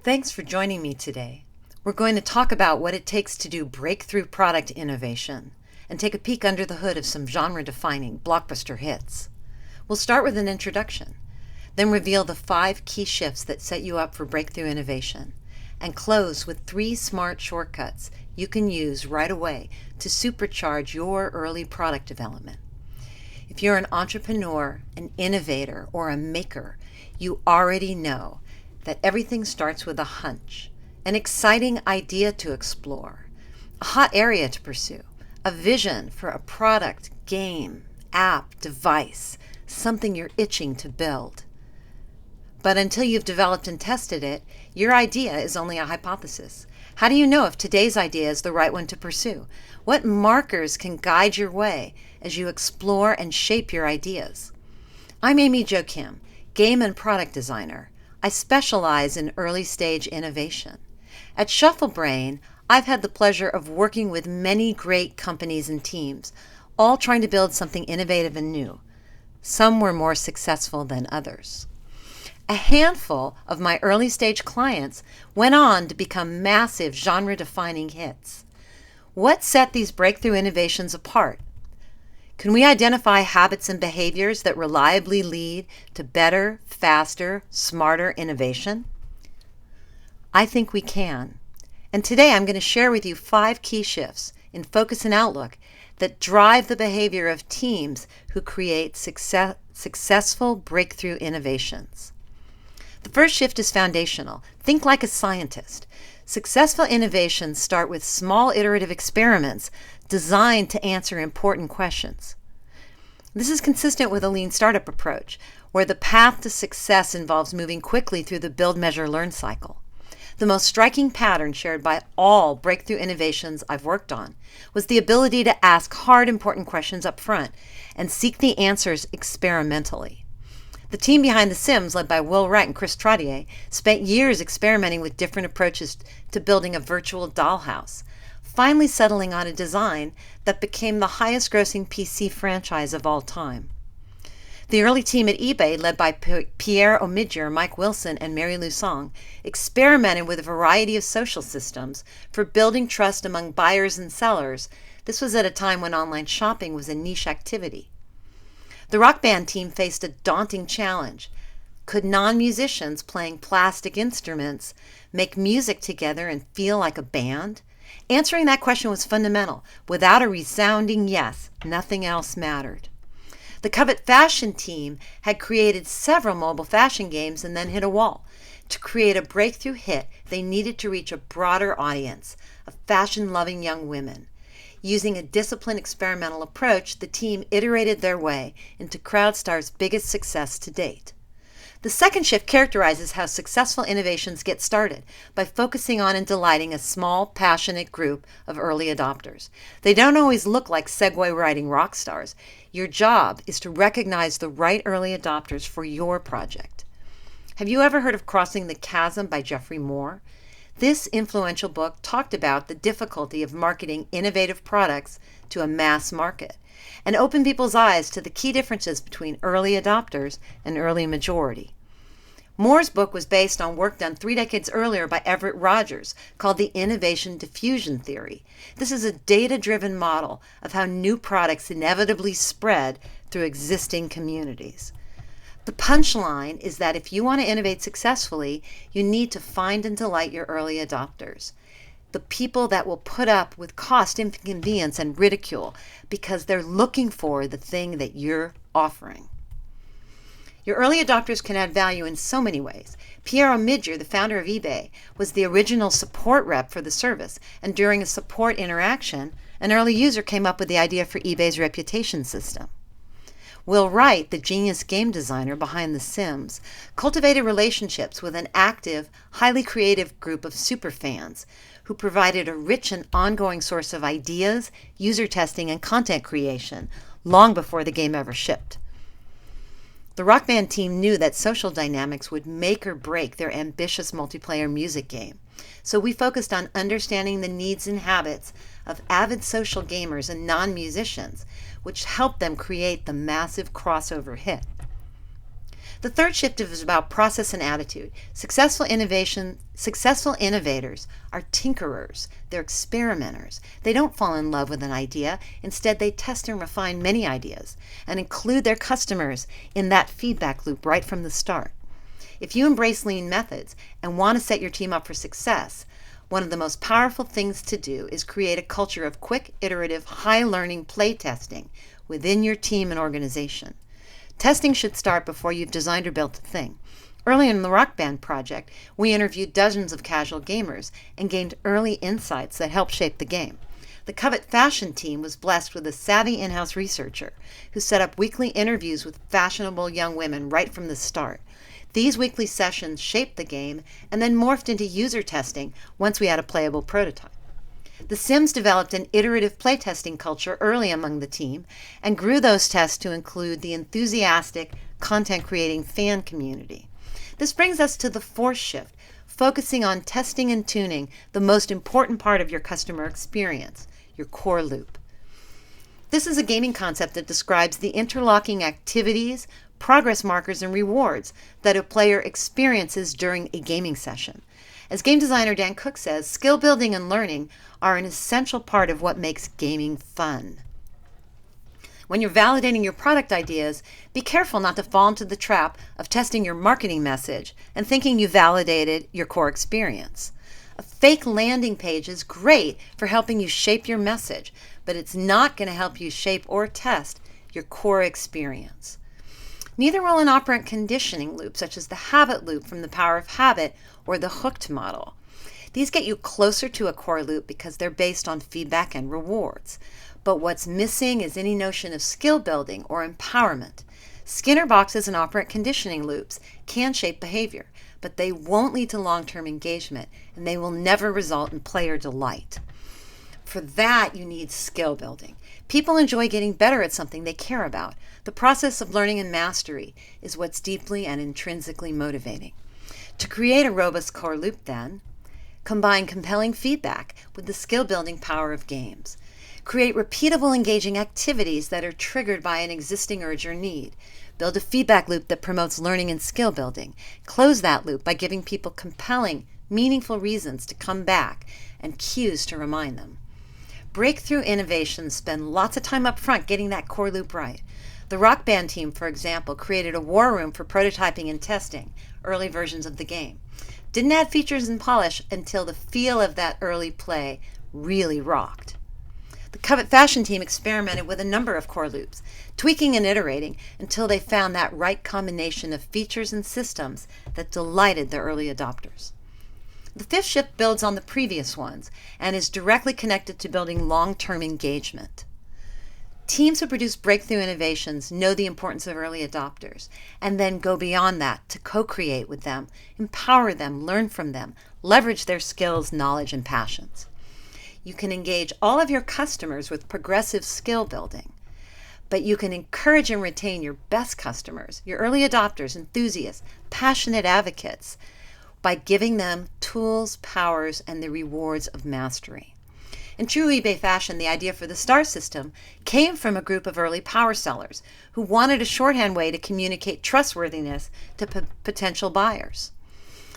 Thanks for joining me today. We're going to talk about what it takes to do breakthrough product innovation and take a peek under the hood of some genre-defining blockbuster hits. We'll start with an introduction, then reveal the 5 key shifts that set you up for breakthrough innovation, and close with 3 smart shortcuts you can use right away to supercharge your early product development. If you're an entrepreneur, an innovator, or a maker, you already know that everything starts with a hunch, an exciting idea to explore, a hot area to pursue, a vision for a product, game, app, device, something you're itching to build. But until you've developed and tested it, your idea is only a hypothesis. How do you know if today's idea is the right one to pursue? What markers can guide your way as you explore and shape your ideas? I'm Amy Jo Kim, game and product designer. I specialize in early stage innovation. At ShuffleBrain, I've had the pleasure of working with many great companies and teams, all trying to build something innovative and new. Some were more successful than others. A handful of my early stage clients went on to become massive genre-defining hits. What set these breakthrough innovations apart? Can we identify habits and behaviors that reliably lead to better, faster, smarter innovation? I think we can. And today I'm going to share with you 5 key shifts in focus and outlook that drive the behavior of teams who create successful breakthrough innovations. The first shift is foundational. Think like a scientist. Successful innovations start with small iterative experiments designed to answer important questions. This is consistent with a lean startup approach, where the path to success involves moving quickly through the build, measure, learn cycle. The most striking pattern shared by all breakthrough innovations I've worked on was the ability to ask hard, important questions up front and seek the answers experimentally. The team behind The Sims, led by Will Wright and Chris Trottier, spent years experimenting with different approaches to building a virtual dollhouse, finally settling on a design that became the highest-grossing PC franchise of all time. The early team at eBay, led by Pierre Omidyar, Mike Wilson, and Mary Lou Song, experimented with a variety of social systems for building trust among buyers and sellers. This was at a time when online shopping was a niche activity. The Rock Band team faced a daunting challenge. Could non-musicians playing plastic instruments make music together and feel like a band? Answering that question was fundamental. Without a resounding yes, nothing else mattered. The Covet fashion team had created several mobile fashion games and then hit a wall. To create a breakthrough hit, they needed to reach a broader audience of fashion-loving young women. Using a disciplined experimental approach, the team iterated their way into CrowdStar's biggest success to date. The second shift characterizes how successful innovations get started by focusing on and delighting a small, passionate group of early adopters. They don't always look like Segway riding rock stars. Your job is to recognize the right early adopters for your project. Have you ever heard of Crossing the Chasm by Jeffrey Moore? This influential book talked about the difficulty of marketing innovative products to a mass market and opened people's eyes to the key differences between early adopters and early majority. Moore's book was based on work done 3 decades earlier by Everett Rogers called the Innovation Diffusion Theory. This is a data-driven model of how new products inevitably spread through existing communities. The punchline is that if you want to innovate successfully, you need to find and delight your early adopters, the people that will put up with cost, inconvenience, and ridicule because they're looking for the thing that you're offering. Your early adopters can add value in so many ways. Pierre Omidyar, the founder of eBay, was the original support rep for the service, and during a support interaction, an early user came up with the idea for eBay's reputation system. Will Wright, the genius game designer behind The Sims, cultivated relationships with an active, highly creative group of superfans who provided a rich and ongoing source of ideas, user testing, and content creation long before the game ever shipped. The Rock Band team knew that social dynamics would make or break their ambitious multiplayer music game, so we focused on understanding the needs and habits of avid social gamers and non-musicians, which helped them create the massive crossover hit. The third shift is about process and attitude. Successful innovators are tinkerers. They're experimenters. They don't fall in love with an idea. Instead, they test and refine many ideas and include their customers in that feedback loop right from the start. If you embrace lean methods and want to set your team up for success, one of the most powerful things to do is create a culture of quick, iterative, high-learning play testing within your team and organization. Testing should start before you've designed or built a thing. Early in the Rock Band project, we interviewed dozens of casual gamers and gained early insights that helped shape the game. The Covet fashion team was blessed with a savvy in-house researcher who set up weekly interviews with fashionable young women right from the start. These weekly sessions shaped the game and then morphed into user testing once we had a playable prototype. The Sims developed an iterative playtesting culture early among the team and grew those tests to include the enthusiastic, content-creating fan community. This brings us to the fourth shift, focusing on testing and tuning the most important part of your customer experience, your core loop. This is a gaming concept that describes the interlocking activities, progress markers, and rewards that a player experiences during a gaming session. As game designer Dan Cook says, skill building and learning are an essential part of what makes gaming fun. When you're validating your product ideas, be careful not to fall into the trap of testing your marketing message and thinking you validated your core experience. A fake landing page is great for helping you shape your message, but it's not going to help you shape or test your core experience. Neither will an operant conditioning loop, such as the habit loop from the Power of Habit or the hooked model. These get you closer to a core loop because they're based on feedback and rewards. But what's missing is any notion of skill building or empowerment. Skinner boxes and operant conditioning loops can shape behavior, but they won't lead to long-term engagement, and they will never result in player delight. For that, you need skill building. People enjoy getting better at something they care about. The process of learning and mastery is what's deeply and intrinsically motivating. To create a robust core loop, then, combine compelling feedback with the skill-building power of games. Create repeatable, engaging activities that are triggered by an existing urge or need. Build a feedback loop that promotes learning and skill building. Close that loop by giving people compelling, meaningful reasons to come back and cues to remind them. Breakthrough innovations spend lots of time up front getting that core loop right. The Rock Band team, for example, created a war room for prototyping and testing early versions of the game. Didn't add features and polish until the feel of that early play really rocked. The Covet fashion team experimented with a number of core loops, tweaking and iterating until they found that right combination of features and systems that delighted the early adopters. The fifth shift builds on the previous ones and is directly connected to building long-term engagement. Teams who produce breakthrough innovations know the importance of early adopters and then go beyond that to co-create with them, empower them, learn from them, leverage their skills, knowledge, and passions. You can engage all of your customers with progressive skill building, but you can encourage and retain your best customers, your early adopters, enthusiasts, passionate advocates, by giving them tools, powers, and the rewards of mastery. In true eBay fashion, the idea for the STAR system came from a group of early power sellers who wanted a shorthand way to communicate trustworthiness to potential buyers.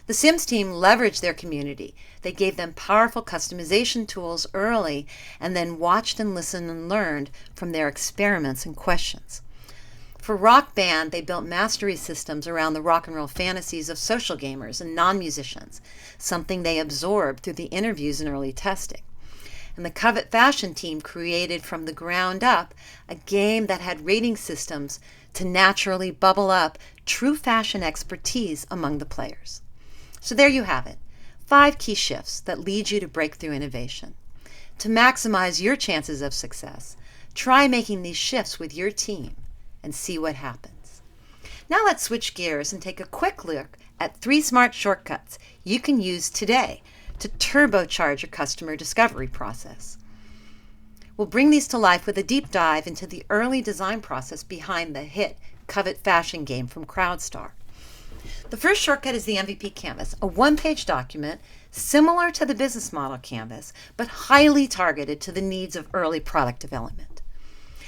The Sims team leveraged their community. They gave them powerful customization tools early and then watched and listened and learned from their experiments and questions. For Rock Band, they built mastery systems around the rock and roll fantasies of social gamers and non-musicians, something they absorbed through the interviews and early testing. And the Covet fashion team created from the ground up a game that had rating systems to naturally bubble up true fashion expertise among the players. So there you have it, 5 key shifts that lead you to breakthrough innovation. To maximize your chances of success, try making these shifts with your team and see what happens. Now let's switch gears and take a quick look at 3 smart shortcuts you can use today to turbocharge your customer discovery process. We'll bring these to life with a deep dive into the early design process behind the hit Covet fashion game from CrowdStar. The first shortcut is the MVP Canvas, a one-page document similar to the business model canvas, but highly targeted to the needs of early product development.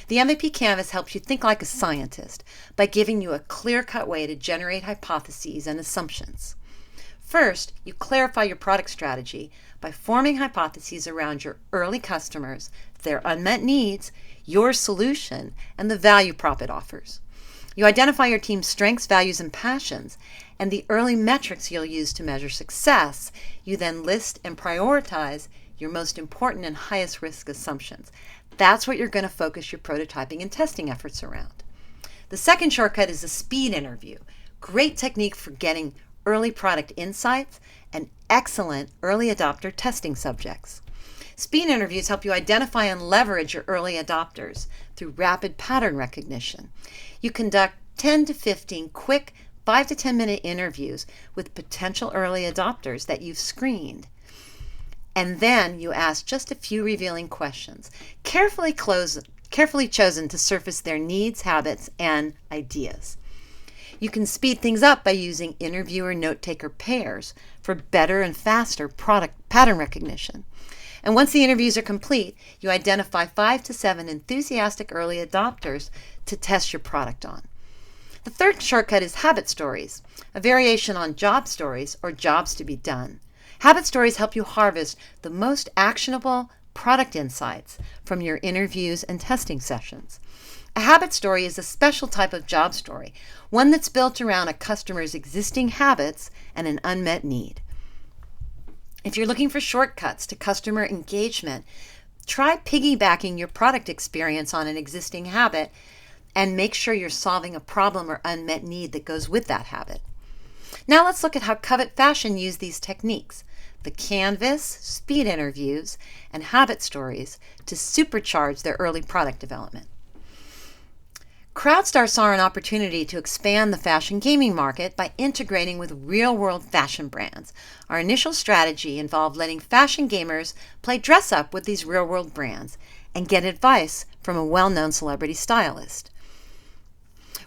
The MVP Canvas helps you think like a scientist by giving you a clear-cut way to generate hypotheses and assumptions. First, you clarify your product strategy by forming hypotheses around your early customers, their unmet needs, your solution, and the value prop it offers. You identify your team's strengths, values, and passions, and the early metrics you'll use to measure success. You then list and prioritize your most important and highest risk assumptions. That's what you're going to focus your prototyping and testing efforts around. The second shortcut is a speed interview. Great technique for getting early product insights and excellent early adopter testing subjects. Speed interviews help you identify and leverage your early adopters through rapid pattern recognition. You conduct 10 to 15 quick 5 to 10 minute interviews with potential early adopters that you've screened. And then you ask just a few revealing questions, carefully chosen to surface their needs, habits, and ideas. You can speed things up by using interviewer note-taker pairs for better and faster product pattern recognition. And once the interviews are complete, you identify 5 to 7 enthusiastic early adopters to test your product on. The third shortcut is habit stories, a variation on job stories or jobs to be done. Habit stories help you harvest the most actionable product insights from your interviews and testing sessions. A habit story is a special type of job story, one that's built around a customer's existing habits and an unmet need. If you're looking for shortcuts to customer engagement, try piggybacking your product experience on an existing habit and make sure you're solving a problem or unmet need that goes with that habit. Now let's look at how Covet Fashion used these techniques, the Canvas, speed interviews, and habit stories to supercharge their early product development. CrowdStar saw an opportunity to expand the fashion gaming market by integrating with real-world fashion brands. Our initial strategy involved letting fashion gamers play dress-up with these real-world brands and get advice from a well-known celebrity stylist.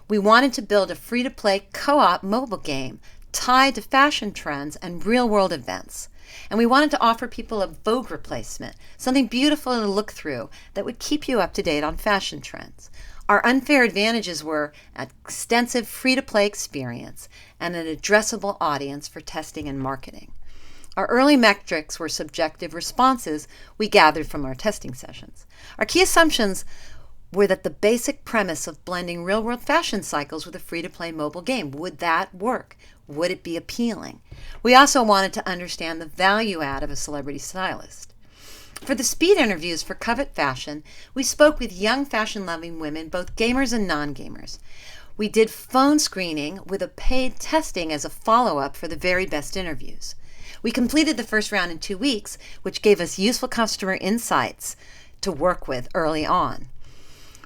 We wanted to build a free-to-play co-op mobile game tied to fashion trends and real-world events. And we wanted to offer people a Vogue replacement, something beautiful to look through that would keep you up to date on fashion trends. Our unfair advantages were an extensive free-to-play experience and an addressable audience for testing and marketing. Our early metrics were subjective responses we gathered from our testing sessions. Our key assumptions were that the basic premise of blending real-world fashion cycles with a free-to-play mobile game, would that work? Would it be appealing? We also wanted to understand the value add of a celebrity stylist. For the speed interviews for Covet Fashion, we spoke with young fashion-loving women, both gamers and non-gamers. We did phone screening with a paid testing as a follow-up for the very best interviews. We completed the first round in 2 weeks, which gave us useful customer insights to work with early on.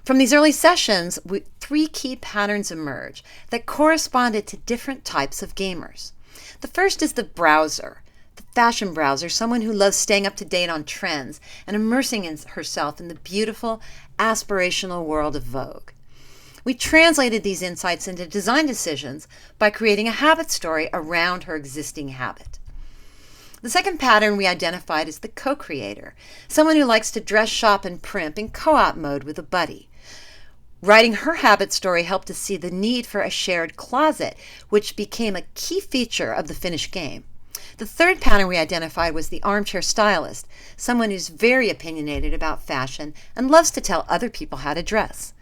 From these early sessions, 3 key patterns emerged that corresponded to different types of gamers. The first is the browser. The fashion browser, someone who loves staying up to date on trends and immersing herself in the beautiful, aspirational world of Vogue. We translated these insights into design decisions by creating a habit story around her existing habit. The second pattern we identified is the co-creator, someone who likes to dress, shop, and primp in co-op mode with a buddy. Writing her habit story helped us see the need for a shared closet, which became a key feature of the finished game. The third pattern we identified was the Armchair Stylist, someone who's very opinionated about fashion and loves to tell other people how to dress.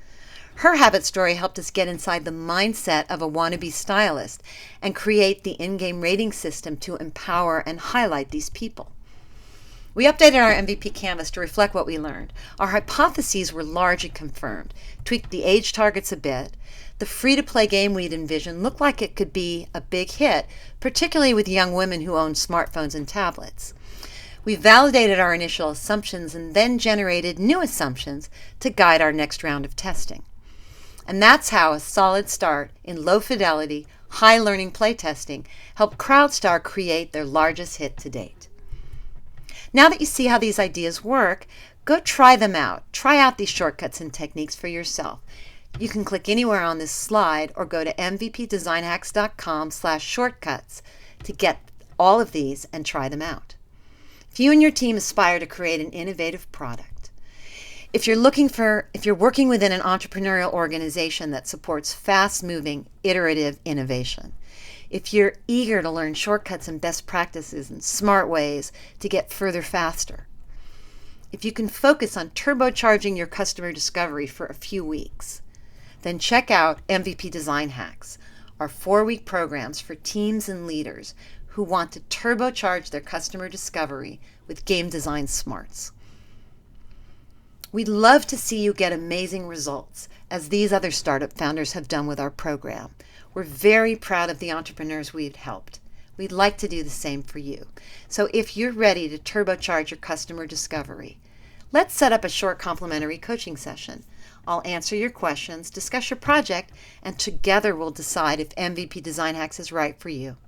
Her habit story helped us get inside the mindset of a wannabe stylist and create the in-game rating system to empower and highlight these people. We updated our MVP canvas to reflect what we learned. Our hypotheses were largely confirmed, tweaked the age targets a bit. The free-to-play game we'd envisioned looked like it could be a big hit, particularly with young women who own smartphones and tablets. We validated our initial assumptions and then generated new assumptions to guide our next round of testing. And that's how a solid start in low-fidelity, high-learning playtesting helped CrowdStar create their largest hit to date. Now that you see how these ideas work, go try them out. Try out these shortcuts and techniques for yourself. You can click anywhere on this slide or go to mvpdesignhacks.com/shortcuts to get all of these and try them out. If you and your team aspire to create an innovative product, If you're working within an entrepreneurial organization that supports fast-moving, iterative innovation, if you're eager to learn shortcuts and best practices and smart ways to get further faster, if you can focus on turbocharging your customer discovery for a few weeks, then check out MVP Design Hacks, our 4-week programs for teams and leaders who want to turbocharge their customer discovery with game design smarts. We'd love to see you get amazing results, as these other startup founders have done with our program. We're very proud of the entrepreneurs we've helped. We'd like to do the same for you. So if you're ready to turbocharge your customer discovery, let's set up a short complimentary coaching session. I'll answer your questions, discuss your project, and together we'll decide if MVP Design Hacks is right for you.